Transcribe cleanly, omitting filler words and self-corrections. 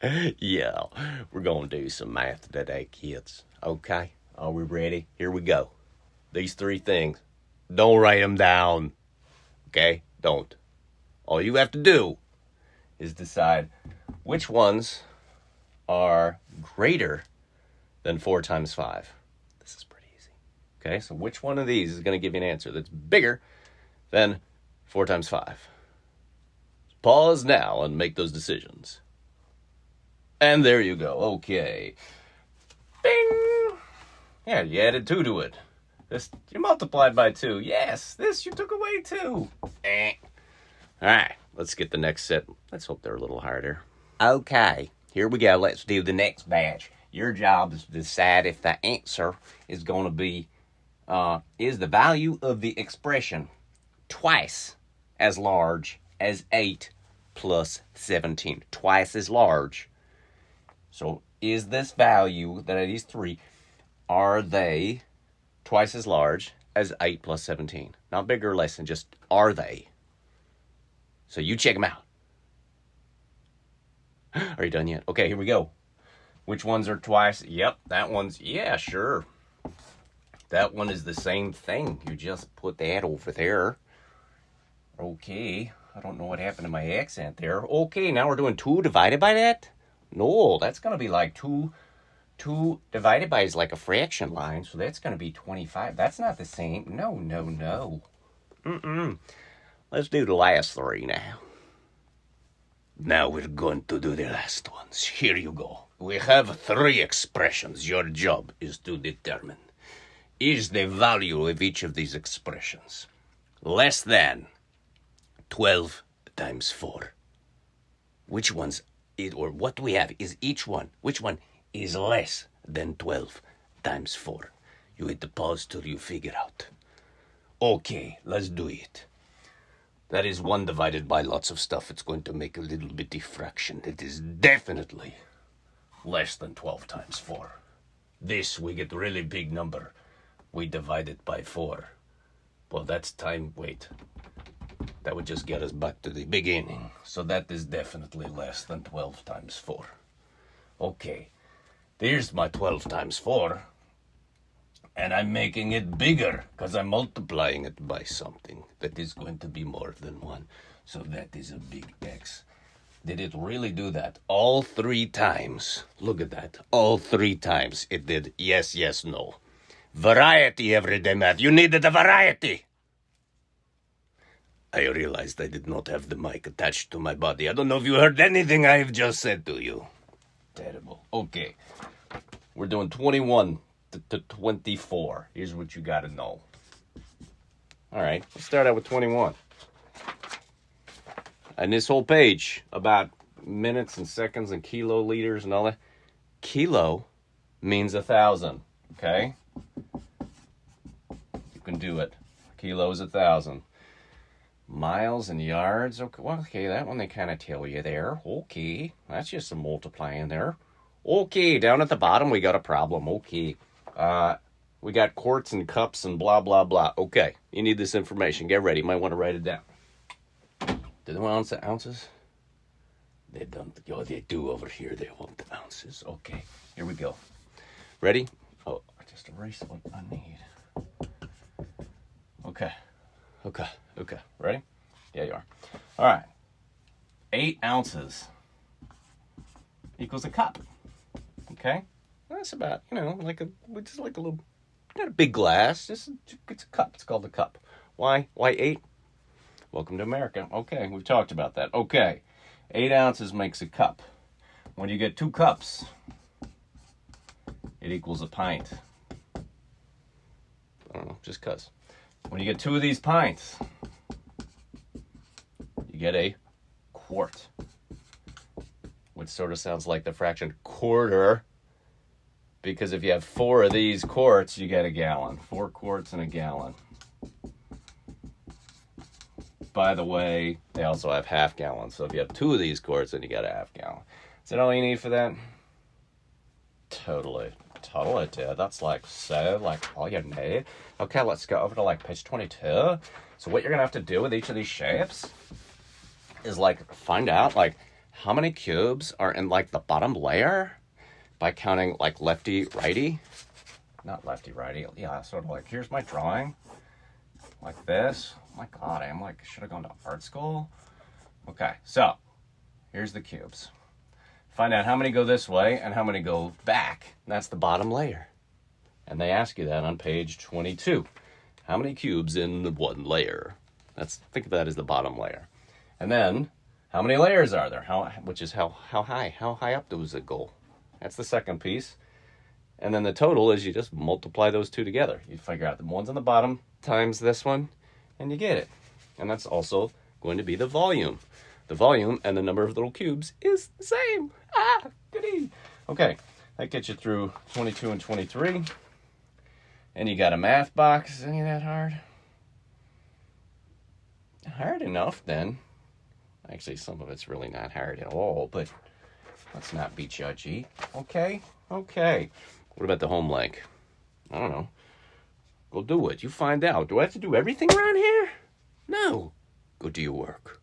Yeah, we're gonna do some math today, kids. Okay, are we ready? Here we go. These three things. Don't write them down. Okay? Don't. All you have to do is decide which ones are greater than 4 times 5. This is pretty easy. Okay, so which one of these is going to give you an answer that's bigger than 4 times 5? Pause now and make those decisions. And there you go. Okay. Bing! Yeah, you added 2 to it. This, you multiplied by 2. Yes, this you took away 2. Alright, let's get the next set. Let's hope they're a little harder. Okay, here we go. Let's do the next batch. Your job is to decide if the answer is going to be, is the value of the expression twice as large as 8 plus 17. Twice as large. So is this value, that are these three, are they twice as large as 8 plus 17? Not bigger or less than, just are they? So you check them out. Are you done yet? Okay, here we go. Which ones are twice? Yep, that one's, yeah, sure. That one is the same thing. You just put that over there. Okay, I don't know what happened to my accent there. Okay, now we're doing 2 divided by that? No, that's going to be like 2 divided by is like a fraction line, so that's going to be 25. That's not the same. No. Let's do the last 3 now. Now we're going to do the last ones. Here you go. We have 3 expressions. Your job is to determine, is the value of each of these expressions less than 12 times 4? Which ones, or what we have is each one. Which one is less than 12 times 4? You hit the pause till you figure out. Okay, let's do it. That is 1 divided by lots of stuff. It's going to make a little bitty fraction. It is definitely less than 12 times 4. This, we get a really big number. We divide it by 4. Well, that's time, wait. That would just get us back to the beginning. So that is definitely less than 12 times 4. Okay, there's my 12 times 4. And I'm making it bigger because I'm multiplying it by something that is going to be more than 1. So that is a big X. Did it really do that? All 3 times. Look at that. All 3 times it did yes, no. Variety, everyday math. You needed a variety. I realized I did not have the mic attached to my body. I don't know if you heard anything I have just said to you. Terrible. Okay. We're doing 21 to 24. Here's what you got to know. All right, let's start out with 21. And this whole page about minutes and seconds and kiloliters and all that. Kilo means 1,000, okay? You can do it. Kilo is 1,000. Miles and yards, okay, well, okay, that one they kind of tell you there. Okay, that's just some multiplying there. Okay, down at the bottom we got a problem. Okay. We got quarts and cups and blah, blah, blah. Okay, you need this information. Get ready. You might want to write it down. Do they want ounces? They don't. Oh, they do over here. They want the ounces. Okay, here we go. Ready? Oh, I just erased what I need. Okay. Ready? Yeah, you are. All right. 8 ounces equals a cup. Okay? That's about, like a little, not a big glass. It's a cup. It's called a cup. Why 8? Welcome to America. Okay, we've talked about that. Okay, 8 ounces makes a cup. When you get 2 cups, it equals a pint. I don't know, just cuz. When you get 2 of these pints, you get a quart. Which sort of sounds like the fraction quarter. Because if you have 4 of these quarts, you get a gallon. 4 quarts in a gallon. By the way, they also have half gallons. So if you have 2 of these quarts, then you got a half gallon. Is that all you need for that? Totally, dude. That's like all you need. Okay, let's go over to page 22. So what you're going to have to do with each of these shapes is find out how many cubes are in like the bottom layer by counting like lefty, righty. Not lefty, righty. Yeah, sort of like, here's my drawing. Like this. Oh my God, I'm like, should have gone to art school. Okay, so here's the cubes. Find out how many go this way and how many go back. That's the bottom layer. And they ask you that on page 22. How many cubes in one layer? Think of that as the bottom layer. And then, how many layers are there? How high up does it go? That's the second piece. And then the total is you just multiply those two together. You figure out the ones on the bottom times this one, and you get it. And that's also going to be the volume. The volume and the number of little cubes is the same. Goody. Okay, that gets you through 22 and 23. And you got a math box. Is any of that hard? Hard enough, then. Actually, some of it's really not hard at all, but let's not be judgy. Okay. What about the home leg? I don't know. Go do it. You find out. Do I have to do everything around here? No. Go do your work.